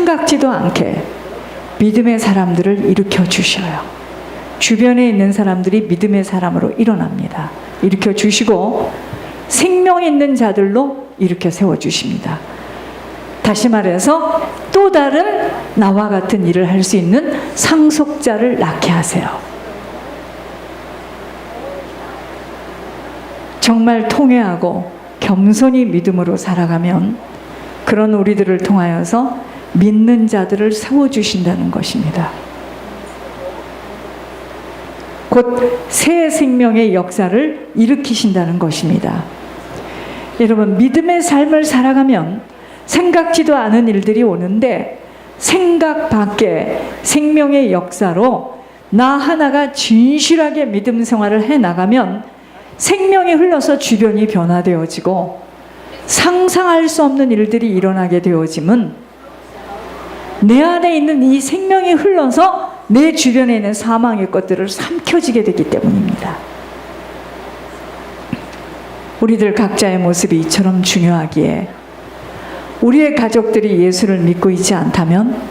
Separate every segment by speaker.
Speaker 1: 생각지도 않게 믿음의 사람들을 일으켜 주셔요. 주변에 있는 사람들이 믿음의 사람으로 일어납니다. 일으켜 주시고 생명 있는 자들로 일으켜 세워주십니다. 다시 말해서 또 다른 나와 같은 일을 할 수 있는 상속자를 낳게 하세요. 정말 통회하고 겸손히 믿음으로 살아가면 그런 우리들을 통하여서 믿는 자들을 세워주신다는 것입니다. 곧 새 생명의 역사를 일으키신다는 것입니다. 여러분, 믿음의 삶을 살아가면 생각지도 않은 일들이 오는데 생각 밖에 생명의 역사로 나 하나가 진실하게 믿음 생활을 해나가면 생명이 흘러서 주변이 변화되어지고 상상할 수 없는 일들이 일어나게 되어짐은 내 안에 있는 이 생명이 흘러서 내 주변에 있는 사망의 것들을 삼켜지게 되기 때문입니다. 우리들 각자의 모습이 이처럼 중요하기에 우리의 가족들이 예수를 믿고 있지 않다면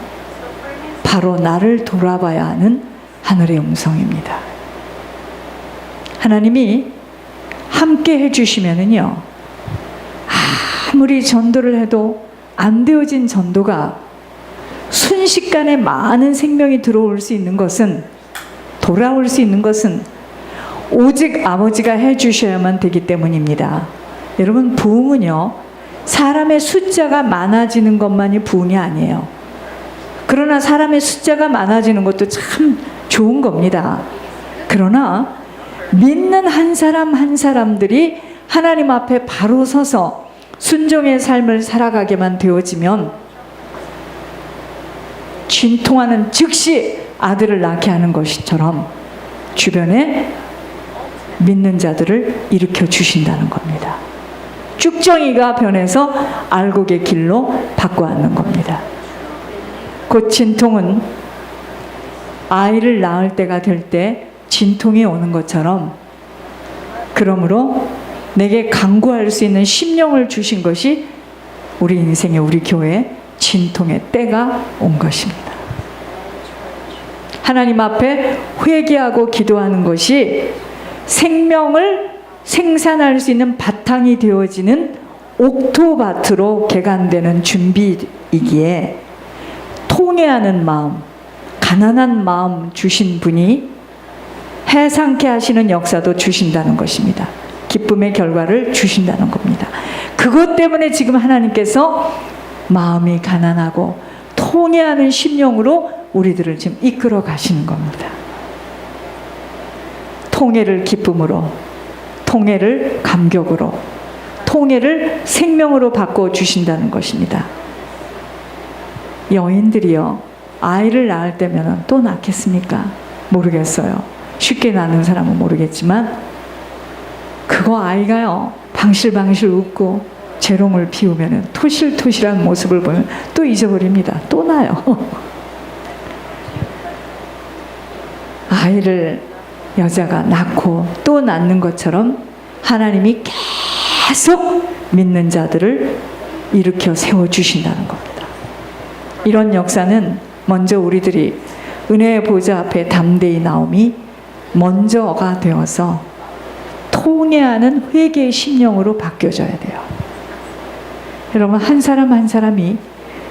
Speaker 1: 바로 나를 돌아봐야 하는 하늘의 음성입니다. 하나님이 함께 해주시면은요, 아무리 전도를 해도 안 되어진 전도가 순식간에 많은 생명이 들어올 수 있는 것은, 돌아올 수 있는 것은 오직 아버지가 해주셔야만 되기 때문입니다. 여러분, 부흥은요, 사람의 숫자가 많아지는 것만이 부흥이 아니에요. 그러나 사람의 숫자가 많아지는 것도 참 좋은 겁니다. 그러나 믿는 한 사람 한 사람들이 하나님 앞에 바로 서서 순종의 삶을 살아가게만 되어지면 진통하는 즉시 아들을 낳게 하는 것처럼 주변에 믿는 자들을 일으켜 주신다는 겁니다. 쭉정이가 변해서 알곡의 길로 바꿔왔는 겁니다. 곧 진통은 아이를 낳을 때가 될 때 진통이 오는 것처럼, 그러므로 내게 강구할 수 있는 심령을 주신 것이 우리 인생의, 우리 교회의 진통의 때가 온 것입니다. 하나님 앞에 회개하고 기도하는 것이 생명을 생산할 수 있는 바탕이 되어지는 옥토밭으로 개간되는 준비이기에 통회하는 마음, 가난한 마음 주신 분이 해상케 하시는 역사도 주신다는 것입니다. 기쁨의 결과를 주신다는 겁니다. 그것 때문에 지금 하나님께서 마음이 가난하고 통회하는 심령으로 우리들을 지금 이끌어 가시는 겁니다. 통회를 기쁨으로, 통회를 감격으로, 통회를 생명으로 바꿔 주신다는 것입니다. 여인들이요, 아이를 낳을 때면 또 낳겠습니까? 모르겠어요. 쉽게 낳는 사람은 모르겠지만 그거 아이가요, 방실방실 웃고 재롱을 피우면 토실토실한 모습을 보면 또 잊어버립니다. 또 나요. 아이를 여자가 낳고 또 낳는 것처럼 하나님이 계속 믿는 자들을 일으켜 세워주신다는 겁니다. 이런 역사는 먼저 우리들이 은혜의 보좌 앞에 담대히 나옴이 먼저가 되어서 통회하는 회개의 심령으로 바뀌어져야 돼요. 여러분, 한 사람 한 사람이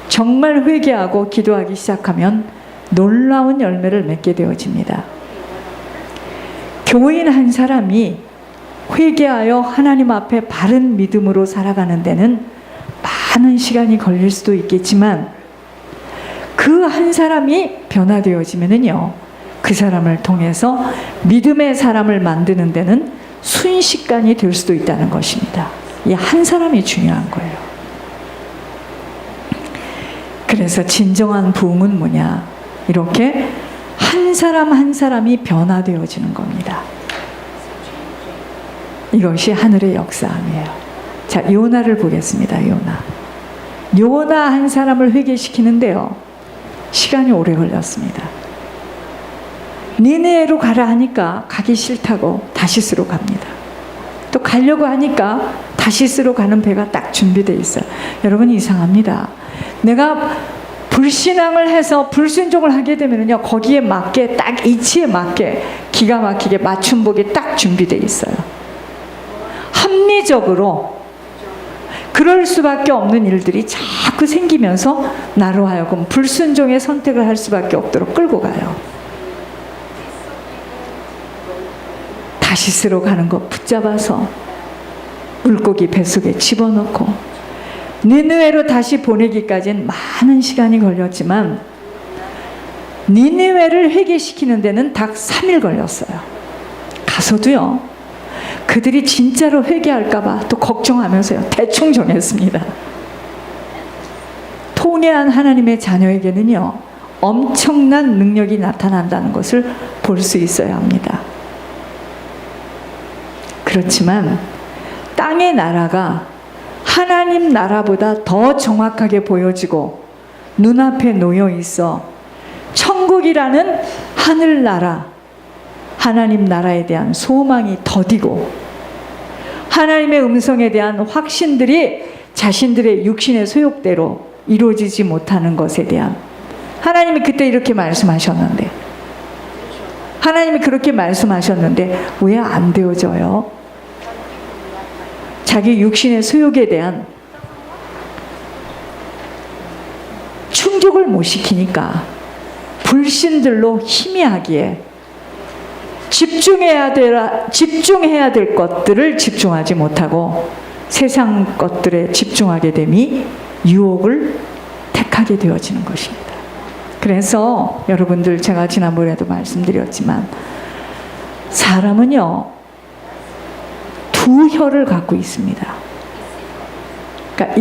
Speaker 1: 정말 회개하고 기도하기 시작하면 놀라운 열매를 맺게 되어집니다. 교인 한 사람이 회개하여 하나님 앞에 바른 믿음으로 살아가는 데는 많은 시간이 걸릴 수도 있겠지만 그 한 사람이 변화되어지면은요, 그 사람을 통해서 믿음의 사람을 만드는 데는 순식간이 될 수도 있다는 것입니다. 이 한 사람이 중요한 거예요. 그래서 진정한 부흥은 뭐냐? 이렇게 한 사람 한 사람이 변화되어지는 겁니다. 이것이 하늘의 역사이에요. 자, 요나를 보겠습니다. 요나 한 사람을 회개시키는데요, 시간이 오래 걸렸습니다. 니느웨로 가라 하니까 가기 싫다고 다시스로 갑니다. 또 가려고 하니까 다시스로 가는 배가 딱 준비되어 있어요. 여러분, 이상합니다. 내가 불신앙을 해서 불순종을 하게 되면요, 거기에 맞게 딱 이치에 맞게 기가 막히게 맞춤복이 딱 준비되어 있어요. 합리적으로 그럴 수밖에 없는 일들이 자꾸 생기면서 나로 하여금 불순종의 선택을 할 수밖에 없도록 끌고 가요. 다시스로 가는 거 붙잡아서 물고기 뱃속에 집어넣고 니느웨로 다시 보내기까지는 많은 시간이 걸렸지만 니느웨를 회개시키는 데는 딱 3일 걸렸어요. 가서도요, 그들이 진짜로 회개할까봐 또 걱정하면서요, 대충 정했습니다. 통회한 하나님의 자녀에게는요, 엄청난 능력이 나타난다는 것을 볼 수 있어야 합니다. 그렇지만 땅의 나라가 하나님 나라보다 더 정확하게 보여지고 눈앞에 놓여 있어 천국이라는 하늘나라, 하나님 나라에 대한 소망이 더디고 하나님의 음성에 대한 확신들이 자신들의 육신의 소욕대로 이루어지지 못하는 것에 대한, 하나님이 그때 이렇게 말씀하셨는데, 하나님이 그렇게 말씀하셨는데 왜 안 되어져요? 자기 육신의 소욕에 대한 충족을 못 시키니까 불신들로 희미하기에 집중해야 될 것들을 집중하지 못하고 세상 것들에 집중하게 됨이 유혹을 택하게 되어지는 것입니다. 그래서 여러분들, 제가 지난번에도 말씀드렸지만 사람은요, 두 혀를 갖고 있습니다. 그러니까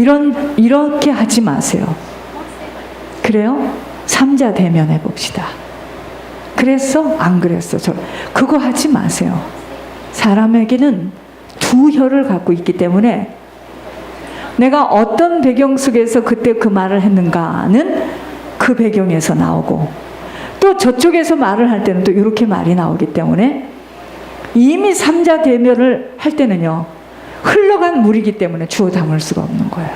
Speaker 1: 이렇게 하지 마세요. 그래요? 삼자 대면해 봅시다. 그랬어? 안 그랬어? 그거 하지 마세요. 사람에게는 두 혀를 갖고 있기 때문에 내가 어떤 배경 속에서 그때 그 말을 했는가는 그 배경에서 나오고, 또 저쪽에서 말을 할 때는 또 이렇게 말이 나오기 때문에 이미 삼자 대면을 할 때는요, 흘러간 물이기 때문에 주워 담을 수가 없는 거예요.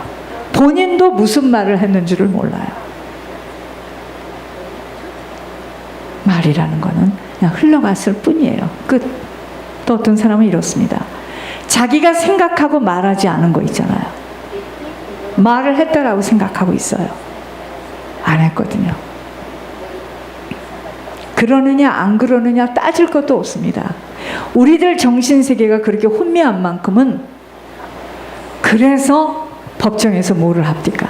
Speaker 1: 본인도 무슨 말을 했는지를 몰라요. 말이라는 거는 그냥 흘러갔을 뿐이에요. 끝. 또 어떤 사람은 이렇습니다. 자기가 생각하고 말하지 않은 거 있잖아요. 말을 했다라고 생각하고 있어요. 안 했거든요. 그러느냐 안 그러느냐 따질 것도 없습니다. 우리들 정신세계가 그렇게 혼미한 만큼은, 그래서 법정에서 뭐를 합니까?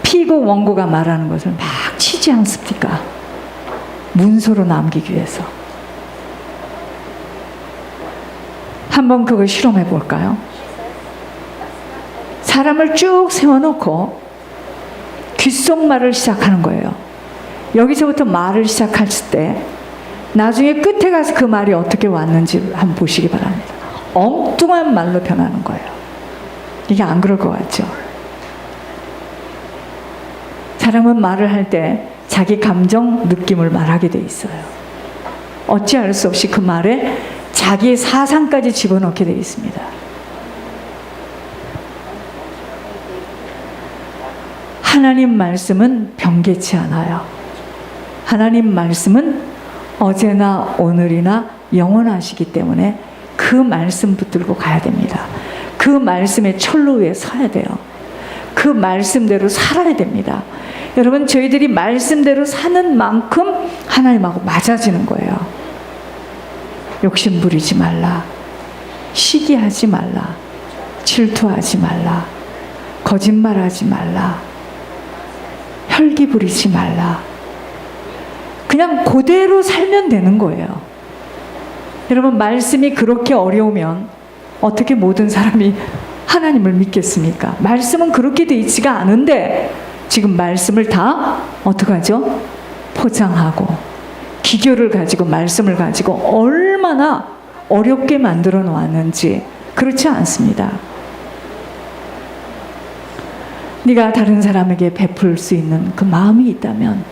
Speaker 1: 피고 원고가 말하는 것을 막 치지 않습니까? 문서로 남기기 위해서. 한번 그걸 실험해 볼까요? 사람을 쭉 세워놓고 귓속말을 시작하는 거예요. 여기서부터 말을 시작했을 때 나중에 끝에 가서 그 말이 어떻게 왔는지 한번 보시기 바랍니다. 엉뚱한 말로 변하는 거예요. 이게 안 그럴 것 같죠? 사람은 말을 할 때 자기 감정, 느낌을 말하게 돼 있어요. 어찌할 수 없이 그 말에 자기의 사상까지 집어넣게 돼 있습니다. 하나님 말씀은 변개치 않아요. 하나님 말씀은 어제나 오늘이나 영원하시기 때문에 그 말씀 붙들고 가야 됩니다. 그 말씀의 철로 위에 서야 돼요. 그 말씀대로 살아야 됩니다. 여러분, 저희들이 말씀대로 사는 만큼 하나님하고 맞아지는 거예요. 욕심 부리지 말라, 시기하지 말라, 질투하지 말라, 거짓말하지 말라, 혈기 부리지 말라. 그냥 그대로 살면 되는 거예요. 여러분, 말씀이 그렇게 어려우면 어떻게 모든 사람이 하나님을 믿겠습니까? 말씀은 그렇게 돼 있지가 않은데 지금 말씀을 다 어떡하죠? 포장하고 기교를 가지고 말씀을 가지고 얼마나 어렵게 만들어 놓았는지. 그렇지 않습니다. 네가 다른 사람에게 베풀 수 있는 그 마음이 있다면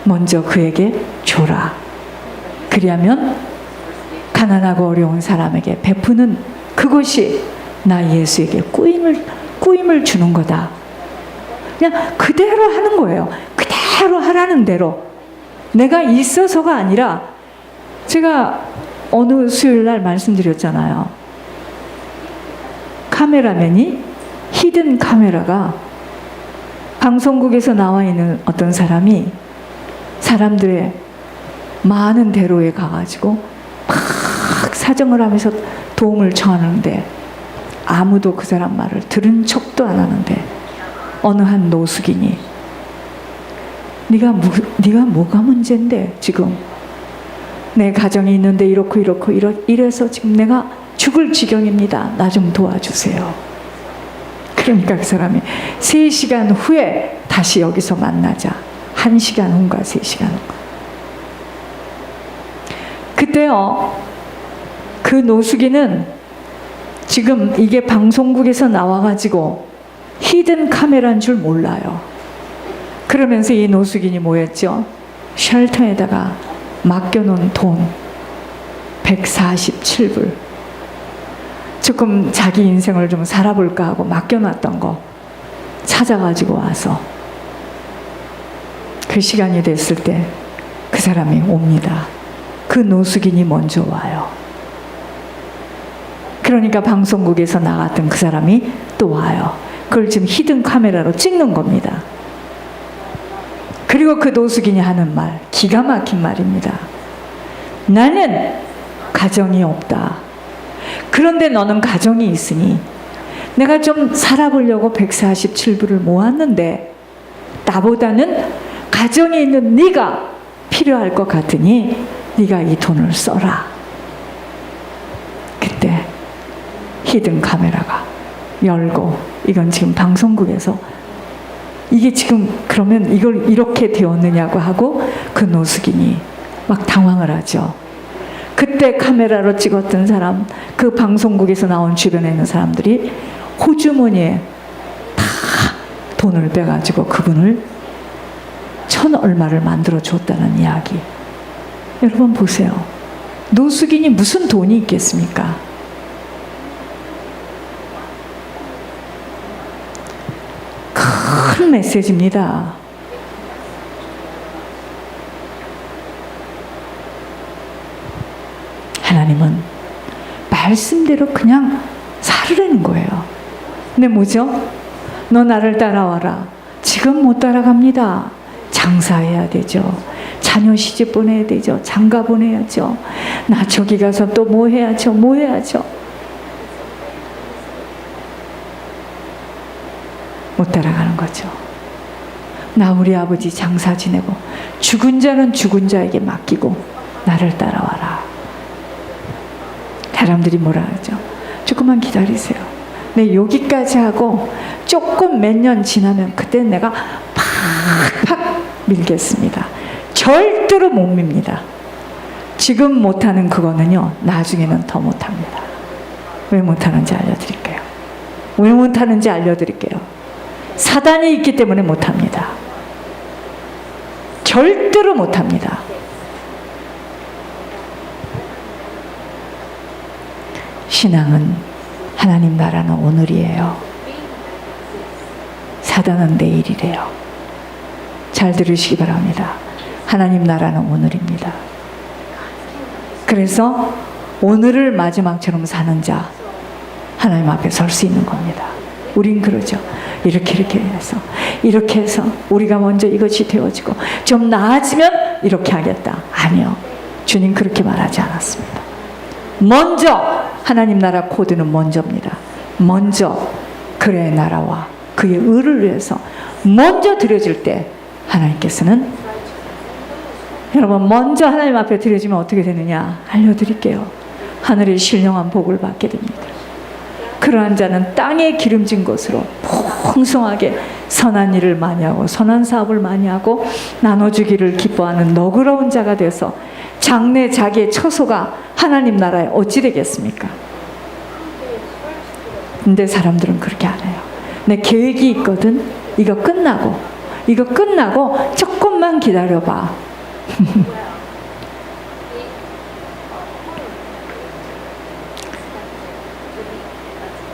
Speaker 1: 먼저 그에게 줘라. 그리하면 가난하고 어려운 사람에게 베푸는 그것이 나 예수에게 꾸임을 주는 거다. 그냥 그대로 하는 거예요. 그대로 하라는 대로. 내가 있어서가 아니라, 제가 어느 수요일 날 말씀드렸잖아요. 카메라맨이, 히든 카메라가 방송국에서 나와 있는 어떤 사람이 사람들의 많은 대로에 가가지고 막 사정을 하면서 도움을 청하는데 아무도 그 사람 말을 들은 척도 안 하는데, 어느 한 노숙인이 네가 뭐가 문제인데, 지금 내 가정이 있는데 이렇고 이래서 지금 내가 죽을 지경입니다. 나 좀 도와주세요. 그러니까 그 사람이 3시간 후에 다시 여기서 만나자. 1시간 후인가 3시간 후인가. 그때요, 그 노숙인은 지금 이게 방송국에서 나와가지고 히든 카메라인 줄 몰라요. 그러면서 이 노숙인이 뭐였죠? 쉘터에다가 맡겨놓은 돈 147불, 조금 자기 인생을 좀 살아볼까 하고 맡겨놨던 거 찾아가지고 와서 그 시간이 됐을 때 그 사람이 옵니다. 그 노숙인이 먼저 와요. 그러니까 방송국에서 나갔던 그 사람이 또 와요. 그걸 지금 히든 카메라로 찍는 겁니다. 그리고 그 노숙인이 하는 말, 기가 막힌 말입니다. 나는 가정이 없다. 그런데 너는 가정이 있으니 내가 좀 살아보려고 147불을 모았는데 나보다는 가정이 있는 네가 필요할 것 같으니 네가 이 돈을 써라. 그때 히든 카메라가 열고, 이건 지금 방송국에서 이게 지금 그러면 이걸 이렇게 되었느냐고 하고 그 노숙인이 막 당황을 하죠. 그때 카메라로 찍었던 사람, 그 방송국에서 나온 주변에 있는 사람들이 호주머니에 다 돈을 빼가지고 그분을 1,000 얼마를 만들어 줬다는 이야기. 여러분 보세요. 노숙인이 무슨 돈이 있겠습니까? 큰 메시지입니다. 하나님은 말씀대로 그냥 살으라는 거예요. 근데 뭐죠? 너 나를 따라와라. 지금 못 따라갑니다. 장사해야 되죠. 자녀 시집 보내야 되죠. 장가 보내야죠. 나 저기 가서 또 뭐 해야죠. 뭐 해야죠. 못 따라가는 거죠. 나 우리 아버지 장사 지내고 죽은 자는 죽은 자에게 맡기고 나를 따라와라. 사람들이 뭐라 하죠? 조금만 기다리세요. 네, 여기까지 하고 조금 몇 년 지나면 그때 내가 팍팍 밀겠습니다. 절대로 못 밉니다. 지금 못하는 그거는요, 나중에는 더 못합니다. 왜 못하는지 알려드릴게요. 왜 못하는지 알려드릴게요. 사단이 있기 때문에 못합니다. 절대로 못합니다. 신앙은 하나님 나라는 오늘이에요. 사단은 내일이래요. 잘 들으시기 바랍니다. 하나님 나라는 오늘입니다. 그래서 오늘을 마지막처럼 사는 자, 하나님 앞에 설 수 있는 겁니다. 우린 그러죠. 이렇게 해서 우리가 먼저 이것이 되어지고 좀 나아지면 이렇게 하겠다. 아니요. 주님 그렇게 말하지 않았습니다. 먼저 하나님 나라 코드는 먼저입니다. 먼저 그의 나라와 그의 의를 위해서 먼저 드려질 때 하나님께서는, 여러분 먼저 하나님 앞에 드려지면 어떻게 되느냐 알려드릴게요. 하늘의 신령한 복을 받게 됩니다. 그러한 자는 땅에 기름진 것으로 풍성하게 선한 일을 많이 하고 선한 사업을 많이 하고 나눠주기를 기뻐하는 너그러운 자가 돼서 장래 자기의 처소가 하나님 나라에 어찌 되겠습니까? 근데 사람들은 그렇게 안 해요. 내 계획이 있거든. 이거 끝나고 조금만 기다려봐.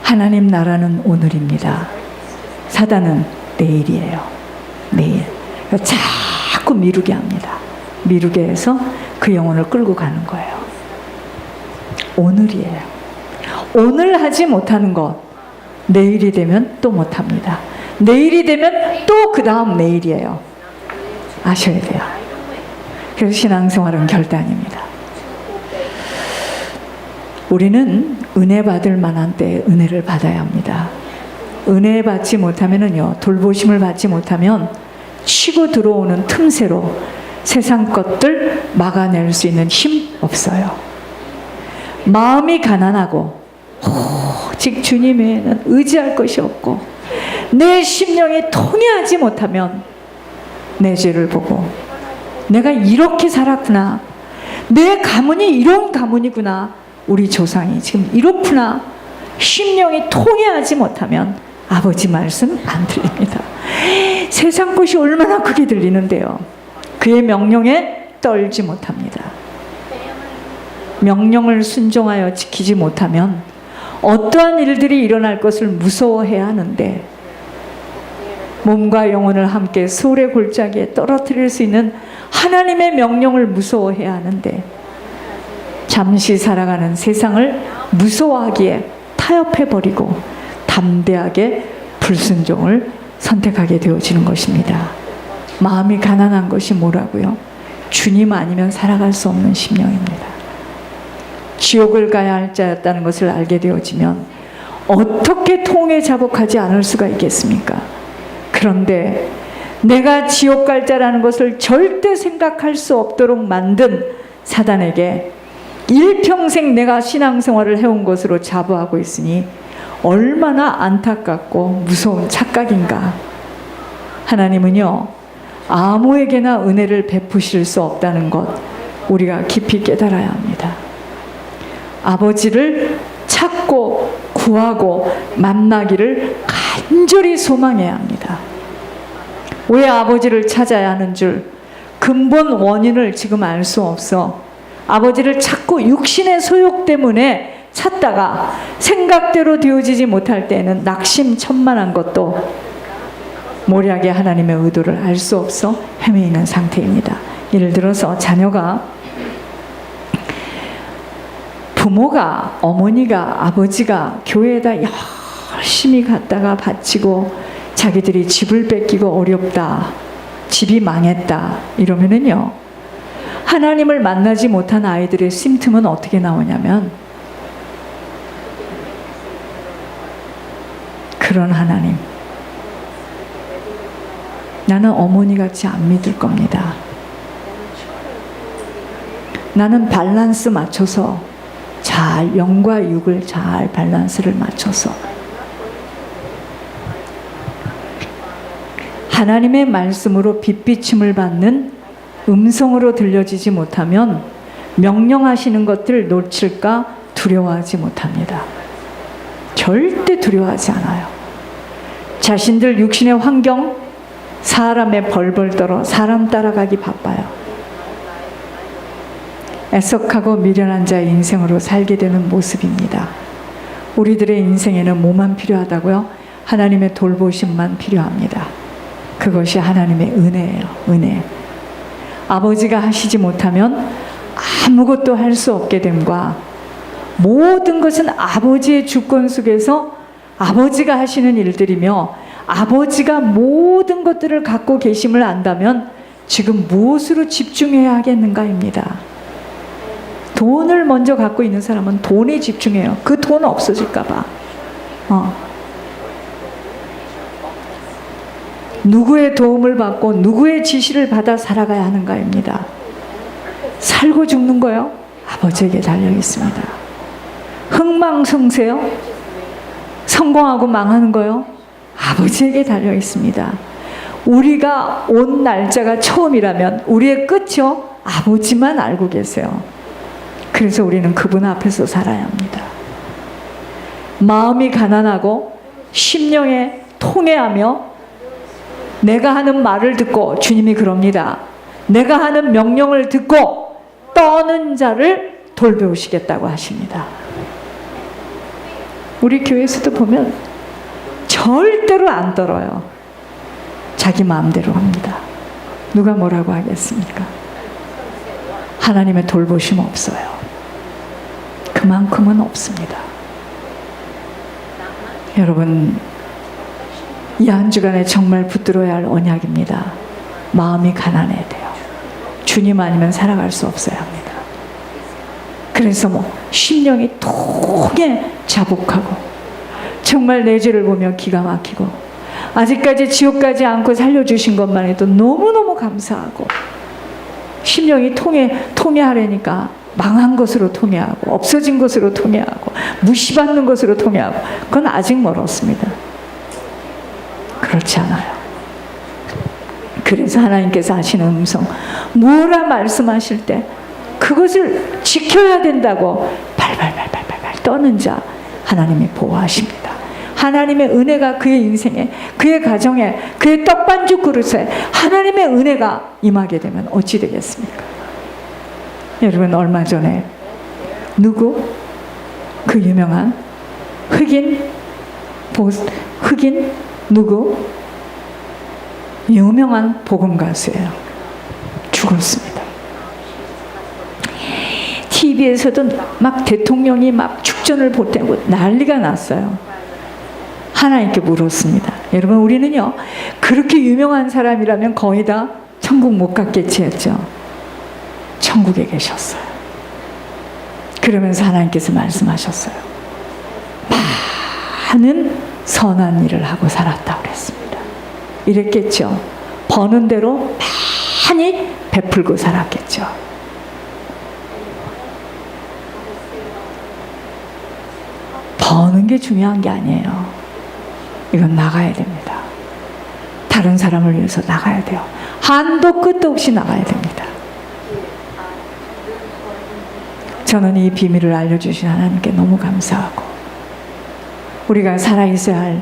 Speaker 1: 하나님 나라는 오늘입니다. 사단은 내일이에요. 내일. 자꾸 미루게 합니다. 미루게 해서 그 영혼을 끌고 가는 거예요. 오늘이에요. 오늘 하지 못하는 것, 내일이 되면 또 못합니다. 내일이 되면 또 그 다음 내일이에요. 아셔야 돼요. 그래서 신앙생활은 결단입니다. 우리는 은혜 받을 만한 때에 은혜를 받아야 합니다. 은혜 받지 못하면은요, 돌보심을 받지 못하면 치고 들어오는 틈새로 세상 것들 막아낼 수 있는 힘 없어요. 마음이 가난하고 오직 주님 외에는 의지할 것이 없고 내 심령이 통해하지 못하면 내 죄를 보고 내가 이렇게 살았구나, 내 가문이 이런 가문이구나, 우리 조상이 지금 이렇구나, 심령이 통해하지 못하면 아버지 말씀 안 들립니다. 세상 것이 얼마나 크게 들리는데요. 그의 명령에 떨지 못합니다. 명령을 순종하여 지키지 못하면 어떠한 일들이 일어날 것을 무서워해야 하는데, 몸과 영혼을 함께 소울의 골짜기에 떨어뜨릴 수 있는 하나님의 명령을 무서워해야 하는데, 잠시 살아가는 세상을 무서워하기에 타협해버리고 담대하게 불순종을 선택하게 되어지는 것입니다. 마음이 가난한 것이 뭐라고요? 주님 아니면 살아갈 수 없는 심령입니다. 지옥을 가야 할 자였다는 것을 알게 되어지면 어떻게 통에 자복하지 않을 수가 있겠습니까? 그런데 내가 지옥 갈 자라는 것을 절대 생각할 수 없도록 만든 사단에게 일평생 내가 신앙생활을 해온 것으로 자부하고 있으니 얼마나 안타깝고 무서운 착각인가. 하나님은요, 아무에게나 은혜를 베푸실 수 없다는 것 우리가 깊이 깨달아야 합니다. 아버지를 찾고 구하고 만나기를 간절히 소망해야 합니다. 왜 아버지를 찾아야 하는 줄 근본 원인을 지금 알 수 없어 아버지를 찾고 육신의 소욕 때문에 찾다가 생각대로 되어지지 못할 때는 낙심천만한 것도 모략의 하나님의 의도를 알 수 없어 헤매이는 상태입니다. 예를 들어서 자녀가, 부모가, 어머니가, 아버지가 교회에다 열심히 갔다가 바치고 자기들이 집을 뺏기고 어렵다, 집이 망했다 이러면은요, 하나님을 만나지 못한 아이들의 심틈은 어떻게 나오냐면, 그런 하나님, 나는 어머니같이 안 믿을 겁니다. 나는 밸런스 맞춰서 잘, 영과 육을 잘 밸런스를 맞춰서 하나님의 말씀으로 빛비침을 받는 음성으로 들려지지 못하면 명령하시는 것들 놓칠까 두려워하지 못합니다. 절대 두려워하지 않아요. 자신들 육신의 환경, 사람의 벌벌 떨어 사람 따라가기 바빠요. 애석하고 미련한 자의 인생으로 살게 되는 모습입니다. 우리들의 인생에는 뭐만 필요하다고요? 하나님의 돌보심만 필요합니다. 그것이 하나님의 은혜예요. 은혜. 아버지가 하시지 못하면 아무것도 할 수 없게 됨과 모든 것은 아버지의 주권 속에서 아버지가 하시는 일들이며 아버지가 모든 것들을 갖고 계심을 안다면 지금 무엇으로 집중해야 하겠는가입니다. 돈을 먼저 갖고 있는 사람은 돈에 집중해요. 그 돈 없어질까 봐. 누구의 도움을 받고 누구의 지시를 받아 살아가야 하는가입니다. 살고 죽는 거요? 아버지에게 달려 있습니다. 흥망성쇠요? 성공하고 망하는 거요? 아버지에게 달려 있습니다. 우리가 온 날짜가 처음이라면 우리의 끝이요? 아버지만 알고 계세요. 그래서 우리는 그분 앞에서 살아야 합니다. 마음이 가난하고 심령에 통해하며 내가 하는 말을 듣고, 주님이 그럽니다. 내가 하는 명령을 듣고 떠는 자를 돌보시겠다고 하십니다. 우리 교회에서도 보면 절대로 안 떨어요. 자기 마음대로 합니다. 누가 뭐라고 하겠습니까? 하나님의 돌보심 없어요. 그만큼은 없습니다. 여러분, 이 한 주간에 정말 붙들어야 할 언약입니다. 마음이 가난해야 돼요. 주님 아니면 살아갈 수 없어야 합니다. 그래서 심령이 통해 자복하고 정말 내 죄를 보며 기가 막히고 아직까지 지옥 가지 않고 살려주신 것만 해도 너무너무 감사하고 심령이 통해하려니까 망한 것으로 통해하고 없어진 것으로 통해하고 무시받는 것으로 통해하고 그건 아직 멀었습니다. 그렇지 않아요. 그래서 하나님께서 하시는 음성, 뭐라 말씀하실 때 그것을 지켜야 된다고 발발발발발 떠는 자 하나님이 보호하십니다. 하나님의 은혜가 그의 인생에, 그의 가정에, 그의 떡반죽 그릇에 하나님의 은혜가 임하게 되면 어찌 되겠습니까? 여러분, 얼마 전에 누구? 그 유명한 흑인 누구? 유명한 복음 가수예요. 죽었습니다. TV에서도 막 대통령이 막 축전을 보태고 난리가 났어요. 하나님께 물었습니다. 여러분, 우리는요 그렇게 유명한 사람이라면 거의 다 천국 못 갔겠지 했죠. 천국에 계셨어요. 그러면서 하나님께서 말씀하셨어요. 많은 선한 일을 하고 살았다고 그랬습니다. 이랬겠죠. 버는 대로 많이 베풀고 살았겠죠. 버는 게 중요한 게 아니에요. 이건 나가야 됩니다. 다른 사람을 위해서 나가야 돼요. 한도 끝도 없이 나가야 됩니다. 저는 이 비밀을 알려주신 하나님께 너무 감사하고 우리가 살아있어야 할